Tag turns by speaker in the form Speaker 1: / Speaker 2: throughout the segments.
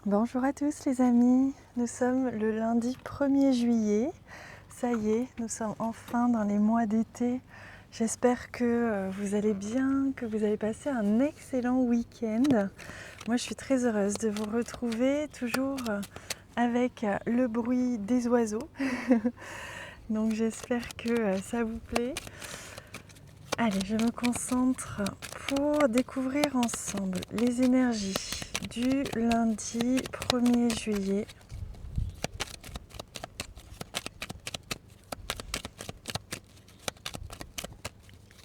Speaker 1: Bonjour à tous les amis, nous sommes le lundi 1er juillet, ça y est, nous sommes enfin dans les mois d'été. J'espère que vous allez bien, que vous avez passé un excellent week-end. Moi je suis très heureuse de vous retrouver, toujours avec le bruit des oiseaux. Donc j'espère que ça vous plaît. Allez, je me concentre pour découvrir ensemble les énergies du lundi 1er juillet.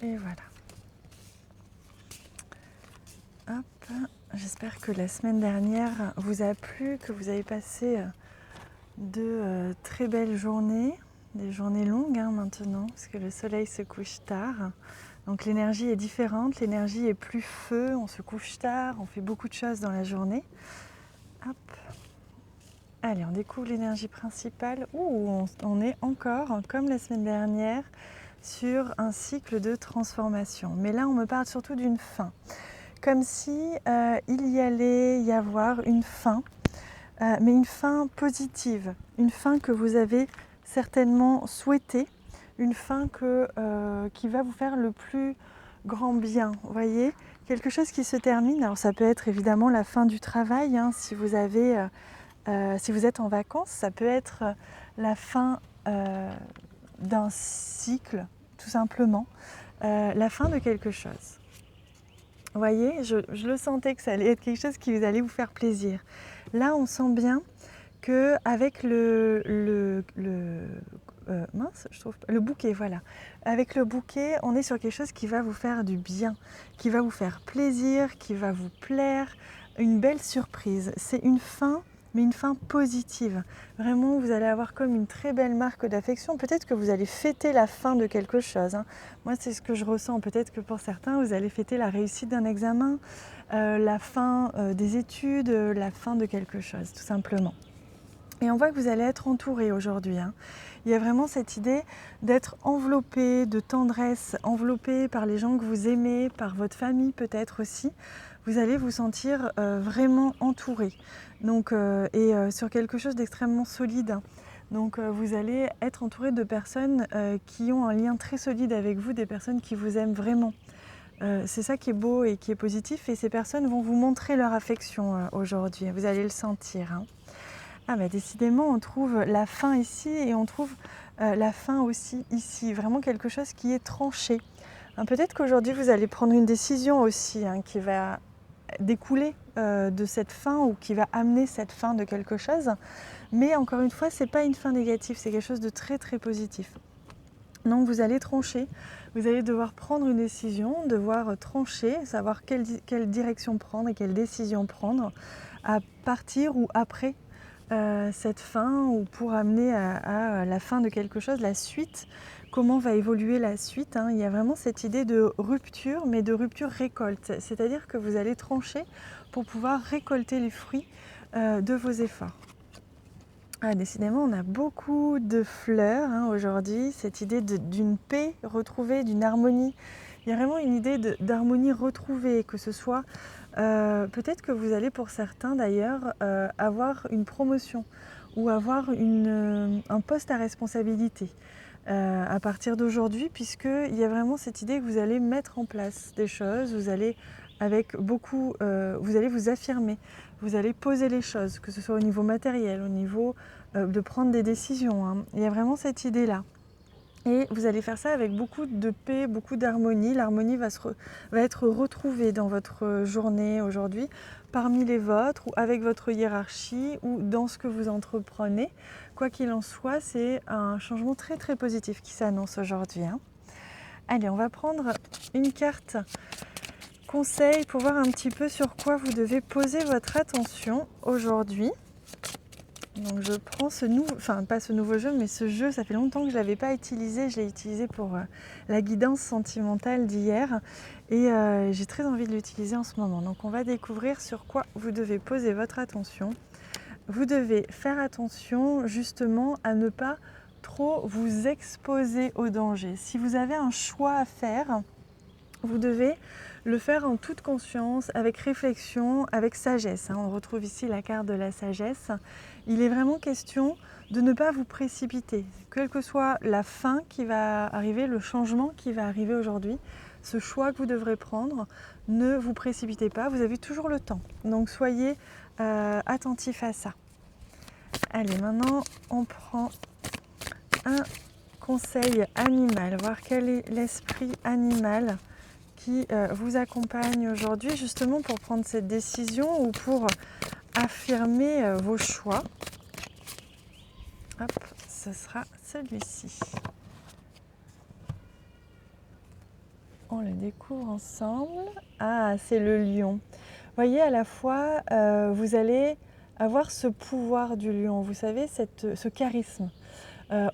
Speaker 1: Et voilà. Hop, j'espère que la semaine dernière vous a plu, que vous avez passé de très belles journées, des journées longues maintenant, parce que le soleil se couche tard. Donc l'énergie est différente, l'énergie est plus feu, on se couche tard, on fait beaucoup de choses dans la journée. Hop. Allez, on découvre l'énergie principale. On est encore, comme la semaine dernière, sur un cycle de transformation. Mais là, on me parle surtout d'une fin. Comme si il y allait y avoir une fin, mais une fin positive, une fin que vous avez certainement souhaitée, une fin qui va vous faire le plus grand bien, vous voyez, quelque chose qui se termine. Alors ça peut être évidemment la fin du travail, si vous êtes en vacances, ça peut être la fin d'un cycle, tout simplement, la fin de quelque chose. Vous voyez, je le sentais que ça allait être quelque chose qui allait vous faire plaisir. Là, on sent bien qu'avec le bouquet, voilà. Avec le bouquet, on est sur quelque chose qui va vous faire du bien, qui va vous faire plaisir, qui va vous plaire, une belle surprise. C'est une fin, mais une fin positive. Vraiment, vous allez avoir comme une très belle marque d'affection. Peut-être que vous allez fêter la fin de quelque chose. Moi, c'est ce que je ressens. Peut-être que pour certains, vous allez fêter la réussite d'un examen, la fin des études, la fin de quelque chose, tout simplement. Et on voit que vous allez être entouré aujourd'hui. Il y a vraiment cette idée d'être enveloppé de tendresse, enveloppé par les gens que vous aimez, par votre famille peut-être aussi. Vous allez vous sentir vraiment entouré. Donc, sur quelque chose d'extrêmement solide. Donc vous allez être entouré de personnes qui ont un lien très solide avec vous, des personnes qui vous aiment vraiment. C'est ça qui est beau et qui est positif, et ces personnes vont vous montrer leur affection aujourd'hui. Vous allez le sentir. Ah bah décidément, on trouve la fin ici et on trouve la fin aussi ici. Vraiment quelque chose qui est tranché. Peut-être qu'aujourd'hui, vous allez prendre une décision aussi qui va découler de cette fin ou qui va amener cette fin de quelque chose. Mais encore une fois, ce n'est pas une fin négative, c'est quelque chose de très très positif. Donc vous allez trancher, vous allez devoir prendre une décision, devoir trancher, savoir quelle direction prendre et quelle décision prendre à partir ou après cette fin, ou pour amener à la fin de quelque chose, la suite, comment va évoluer la suite. Il y a vraiment cette idée de rupture, mais de rupture récolte, c'est-à-dire que vous allez trancher pour pouvoir récolter les fruits de vos efforts. Décidément, on a beaucoup de fleurs aujourd'hui, cette idée d'une paix retrouvée, d'une harmonie. Il y a vraiment une idée d'harmonie retrouvée, que ce soit peut-être que vous allez pour certains d'ailleurs avoir une promotion ou avoir un poste à responsabilité à partir d'aujourd'hui, puisqu'il y a vraiment cette idée que vous allez mettre en place des choses, vous allez vous allez vous affirmer, vous allez poser les choses, que ce soit au niveau matériel, au niveau de prendre des décisions. Il y a vraiment cette idée-là. Et vous allez faire ça avec beaucoup de paix, beaucoup d'harmonie. L'harmonie va être retrouvée dans votre journée aujourd'hui, parmi les vôtres, ou avec votre hiérarchie, ou dans ce que vous entreprenez. Quoi qu'il en soit, c'est un changement très très positif qui s'annonce aujourd'hui. Allez, on va prendre une carte conseil pour voir un petit peu sur quoi vous devez poser votre attention aujourd'hui. Donc je prends pas ce nouveau jeu, mais ce jeu, ça fait longtemps que je ne l'avais pas utilisé. Je l'ai utilisé pour la guidance sentimentale d'hier, et j'ai très envie de l'utiliser en ce moment. Donc on va découvrir sur quoi vous devez poser votre attention. Vous devez faire attention justement à ne pas trop vous exposer au danger. Si vous avez un choix à faire, vous devez le faire en toute conscience, avec réflexion, avec sagesse. On retrouve ici la carte de la sagesse. Il est vraiment question de ne pas vous précipiter, quelle que soit la fin qui va arriver, le changement qui va arriver aujourd'hui, ce choix que vous devrez prendre, ne vous précipitez pas, vous avez toujours le temps. Donc soyez attentifs à ça. Allez, maintenant on prend un conseil animal, voir quel est l'esprit animal qui vous accompagne aujourd'hui justement pour prendre cette décision ou pour affirmer vos choix. Hop, ce sera celui-ci. On le découvre ensemble. Ah, c'est le lion. Vous voyez, à la fois, vous allez avoir ce pouvoir du lion, vous savez, ce charisme.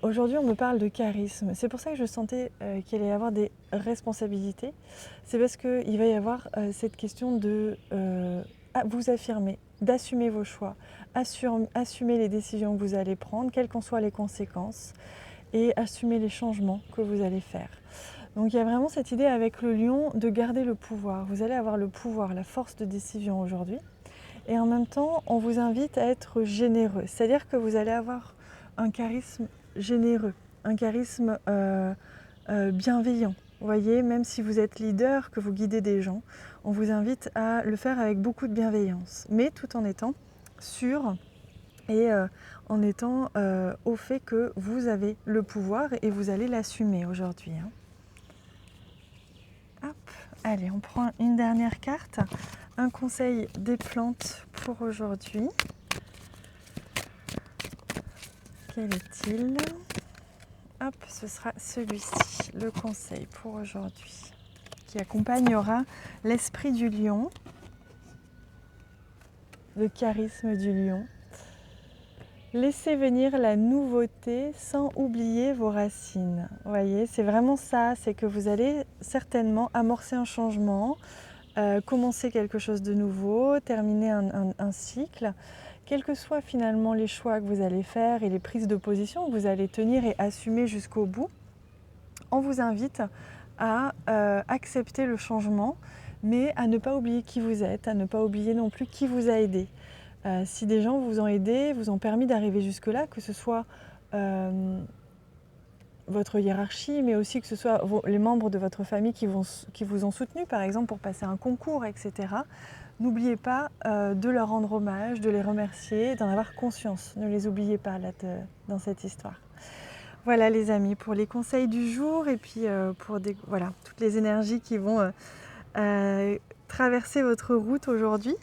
Speaker 1: Aujourd'hui, on me parle de charisme. C'est pour ça que je sentais qu'il allait y avoir des responsabilités. C'est parce qu'il va y avoir cette question de vous affirmer, d'assumer vos choix, assumer les décisions que vous allez prendre, quelles qu'en soient les conséquences, et assumer les changements que vous allez faire. Donc il y a vraiment cette idée avec le lion de garder le pouvoir. Vous allez avoir le pouvoir, la force de décision aujourd'hui. Et en même temps, on vous invite à être généreux. C'est-à-dire que vous allez avoir un charisme généreux, un charisme bienveillant. Vous voyez, même si vous êtes leader, que vous guidez des gens, on vous invite à le faire avec beaucoup de bienveillance, mais tout en étant sûr et en étant au fait que vous avez le pouvoir et vous allez l'assumer aujourd'hui. Hop, allez, on prend une dernière carte. Un conseil des plantes pour aujourd'hui. Quel est-il ? Hop, ce sera celui-ci, le conseil pour aujourd'hui, qui accompagnera l'esprit du lion, le charisme du lion. Laissez venir la nouveauté sans oublier vos racines. Vous voyez, c'est vraiment ça, c'est que vous allez certainement amorcer un changement, commencer quelque chose de nouveau, terminer un cycle. Quels que soient finalement les choix que vous allez faire et les prises de position que vous allez tenir et assumer jusqu'au bout, on vous invite à accepter le changement, mais à ne pas oublier qui vous êtes, à ne pas oublier non plus qui vous a aidé. Si des gens vous ont aidé, vous ont permis d'arriver jusque-là, que ce soit votre hiérarchie, mais aussi que ce soit les membres de votre famille qui vous ont soutenu, par exemple pour passer un concours, etc. N'oubliez pas de leur rendre hommage, de les remercier, d'en avoir conscience. Ne les oubliez pas là, dans cette histoire. Voilà les amis, pour les conseils du jour et puis pour toutes les énergies qui vont traverser votre route aujourd'hui.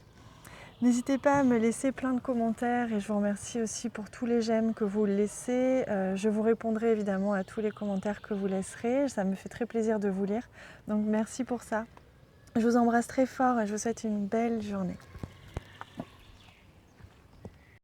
Speaker 1: N'hésitez pas à me laisser plein de commentaires et je vous remercie aussi pour tous les j'aime que vous laissez. Je vous répondrai évidemment à tous les commentaires que vous laisserez. Ça me fait très plaisir de vous lire. Donc merci pour ça. Je vous embrasse très fort et je vous souhaite une belle journée.